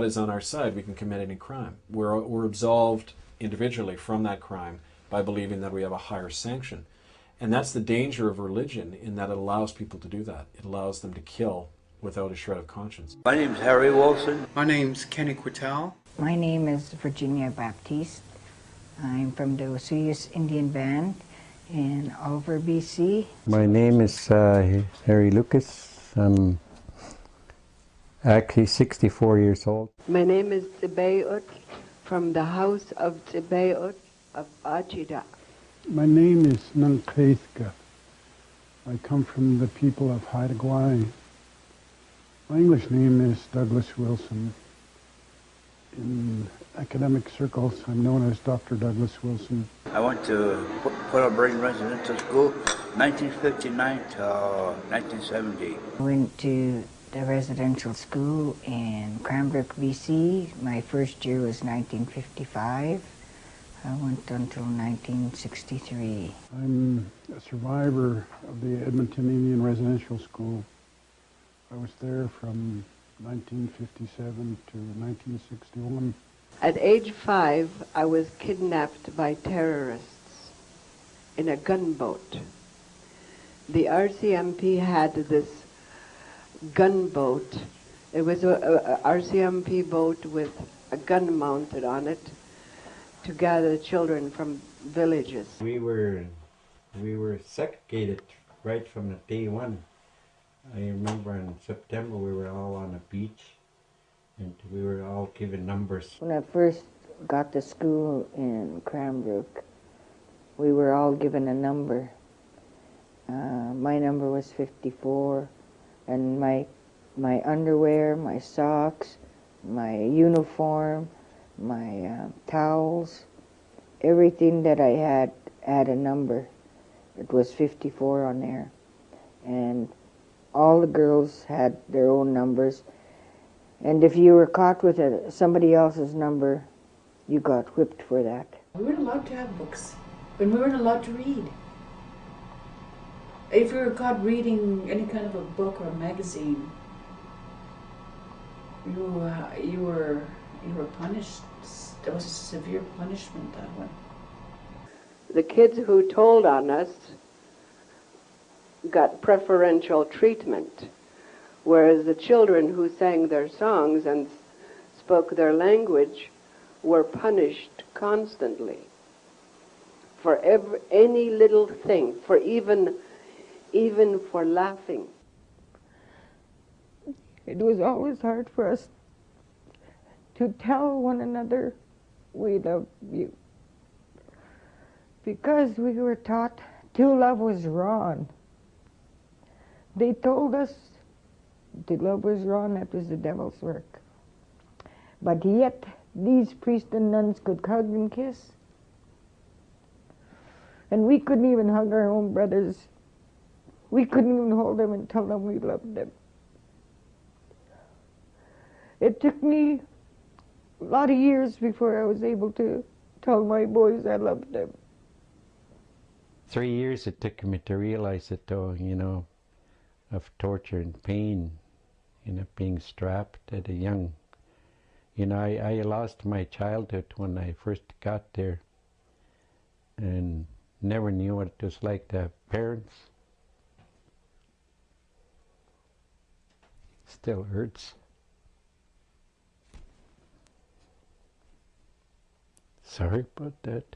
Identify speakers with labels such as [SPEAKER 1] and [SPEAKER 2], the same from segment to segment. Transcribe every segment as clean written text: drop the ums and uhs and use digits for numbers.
[SPEAKER 1] God is on our side, we can commit any crime. We're absolved individually from that crime by believing that we have a higher sanction. And that's the danger of religion, in that it allows people to do that. It allows them to kill without a shred of conscience.
[SPEAKER 2] My name's Harry Wilson.
[SPEAKER 3] My name's Kenny Quittel.
[SPEAKER 4] My name is Virginia Baptiste. I'm from the Osuyus Indian Band in Oliver, BC.
[SPEAKER 5] My name is Harry Lucas. I'm actually 64 years old.
[SPEAKER 6] My name is Tsibayut from the House of Tsibayut of Achida.
[SPEAKER 7] My name is Nankaiska. I come from the people of Haida Gwaii. My English name is Douglas Wilson. In academic circles, I'm known as Dr. Douglas Wilson.
[SPEAKER 2] I went to Puerto Residential School 1959 to 1970.
[SPEAKER 4] I went to the residential school in Cranbrook, BC. My first year was 1955. I went until 1963.
[SPEAKER 7] I'm a survivor of the Edmonton Indian Residential School. I was there from 1957 to 1961.
[SPEAKER 6] At age 5, I was kidnapped by terrorists in a gunboat. The RCMP had this gunboat. It was a RCMP boat with a gun mounted on it to gather children from villages.
[SPEAKER 5] We were segregated right from the day one. I remember in September we were all on a beach and we were all given numbers.
[SPEAKER 4] When I first got to school in Cranbrook, we were all given a number. My number was 54, and my underwear, my socks, my uniform, my towels, everything that I had a number. It was 54 on there. And all the girls had their own numbers. And if you were caught with somebody else's number, you got whipped for that.
[SPEAKER 8] We weren't allowed to have books, and we weren't allowed to read. If you were caught reading any kind of a book or a magazine, you were punished. There was a severe punishment, that one.
[SPEAKER 6] The kids who told on us got preferential treatment, whereas the children who sang their songs and spoke their language were punished constantly for any little thing, for even for laughing.
[SPEAKER 4] It was always hard for us to tell one another we love you, because we were taught to love was wrong. They told us to love was wrong, that was the devil's work. But yet, these priests and nuns could hug and kiss. And we couldn't even hug our own brothers. We couldn't even hold them and tell them we loved them. It took me a lot of years before I was able to tell my boys I loved them.
[SPEAKER 5] 3 years it took me to realize it, though, of torture and pain, being strapped at a young. I lost my childhood when I first got there and never knew what it was like to have parents. Still hurts. Sorry about that.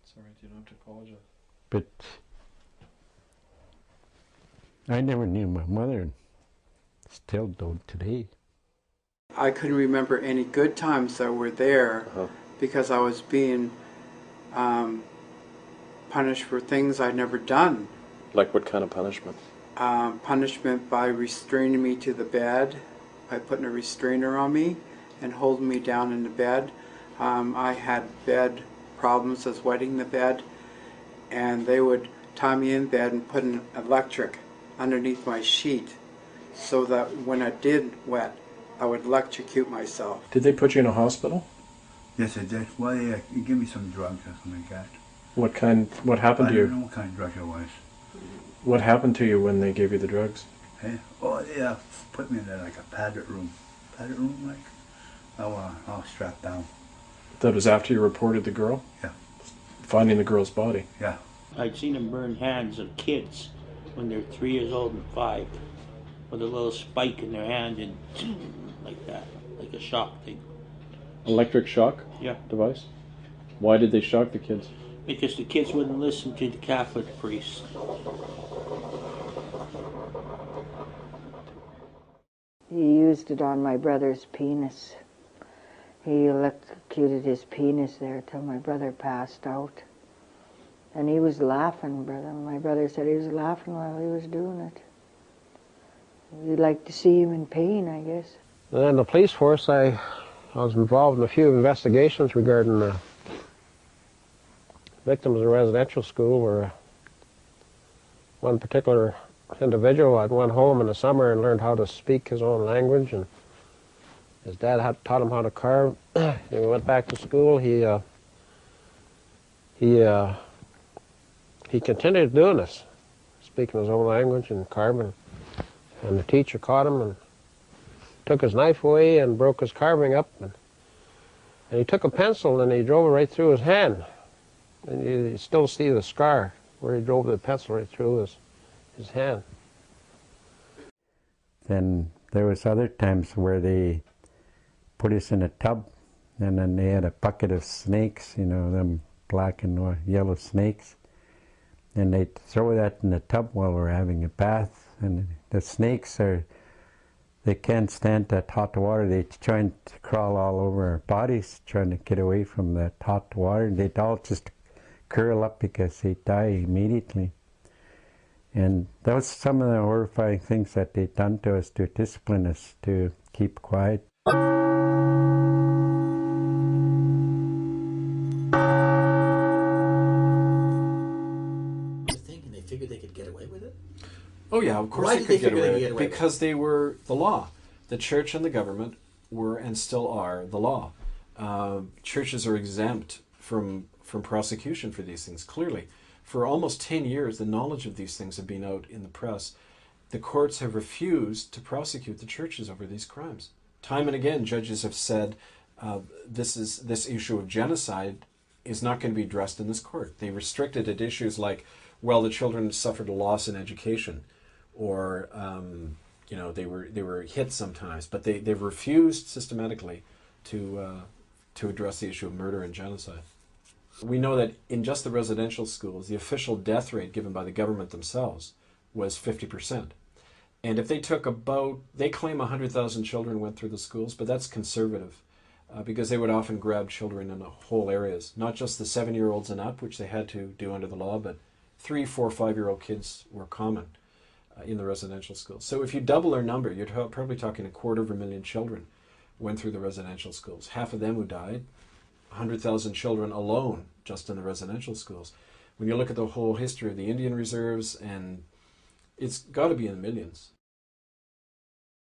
[SPEAKER 1] It's all right, you don't have to apologize.
[SPEAKER 5] But I never knew my mother, and still don't today.
[SPEAKER 3] I couldn't remember any good times that were there because I was being punished for things I'd never done.
[SPEAKER 1] Like what kind of punishment?
[SPEAKER 3] Punishment by restraining me to the bed, by putting a restrainer on me and holding me down in the bed. I had bed problems as wetting the bed, and they would tie me in bed and put an electric underneath my sheet so that when I did wet, I would electrocute myself.
[SPEAKER 1] Did they put you in a hospital?
[SPEAKER 2] Yes, I did. Well, yeah, you give me some drugs or something like that.
[SPEAKER 1] What happened to you?
[SPEAKER 2] I don't know what kind of drug it was.
[SPEAKER 1] What happened to you when they gave you the drugs?
[SPEAKER 2] Hey? Oh, yeah, put me in like a padded room. had a room like. All strapped down.
[SPEAKER 1] That was after you reported the girl?
[SPEAKER 2] Yeah.
[SPEAKER 1] Finding the girl's body?
[SPEAKER 2] Yeah.
[SPEAKER 9] I'd seen them burn hands of kids when they're 3 years old and 5, with a little spike in their hand and like that, like a shock thing.
[SPEAKER 1] Electric shock?
[SPEAKER 9] Yeah.
[SPEAKER 1] Device? Why did they shock the kids?
[SPEAKER 9] Because the kids wouldn't listen to the Catholic priest.
[SPEAKER 4] He used it on my brother's penis. He electrocuted his penis there till my brother passed out. And he was laughing, brother. My brother said he was laughing while he was doing it. We'd like to see him in pain, I guess.
[SPEAKER 10] And in the police force, I was involved in a few investigations regarding victims in residential school, where one particular individual had went home in the summer and learned how to speak his own language, and his dad had taught him how to carve. When he went back to school, he continued doing this, speaking his own language and carving. And the teacher caught him and took his knife away and broke his carving up. And he took a pencil and he drove it right through his hand. And you still see the scar where he drove the pencil right through his hand.
[SPEAKER 5] Then there was other times where they put us in a tub, and then they had a bucket of snakes, you know, them black and yellow snakes. And they'd throw that in the tub while we're having a bath. And the snakes they can't stand that hot water. They try to crawl all over our bodies, trying to get away from that hot water. And they'd all just curl up because they die immediately. And that was some of the horrifying things that they'd done to us to discipline us to keep quiet.
[SPEAKER 11] They figured they could get away with it?
[SPEAKER 1] Oh yeah, of course
[SPEAKER 11] Why
[SPEAKER 1] they
[SPEAKER 11] did
[SPEAKER 1] could
[SPEAKER 11] they
[SPEAKER 1] get
[SPEAKER 11] figure
[SPEAKER 1] away
[SPEAKER 11] they
[SPEAKER 1] with
[SPEAKER 11] could
[SPEAKER 1] it.
[SPEAKER 11] get away with
[SPEAKER 1] Because they were the law. The church and the government were and still are the law. Churches are exempt from prosecution for these things, clearly. For almost 10 years, the knowledge of these things have been out in the press. The courts have refused to prosecute the churches over these crimes. Time and again, judges have said this issue of genocide is not going to be addressed in this court. They restricted it issues like, well, the children suffered a loss in education, or you know, they were hit sometimes, but they've refused systematically to address the issue of murder and genocide. We know that in just the residential schools, the official death rate given by the government themselves was 50%. And if they took they claim 100,000 children went through the schools, but that's conservative because they would often grab children in whole areas, not just the 7-year-olds and up, which they had to do under the law, but 3, 4, 5-year-old kids were common in the residential schools. So if you double their number, you're probably talking 250,000 children went through the residential schools. Half of them who died, 100,000 children alone just in the residential schools. When you look at the whole history of the Indian reserves, and it's got to be in the millions.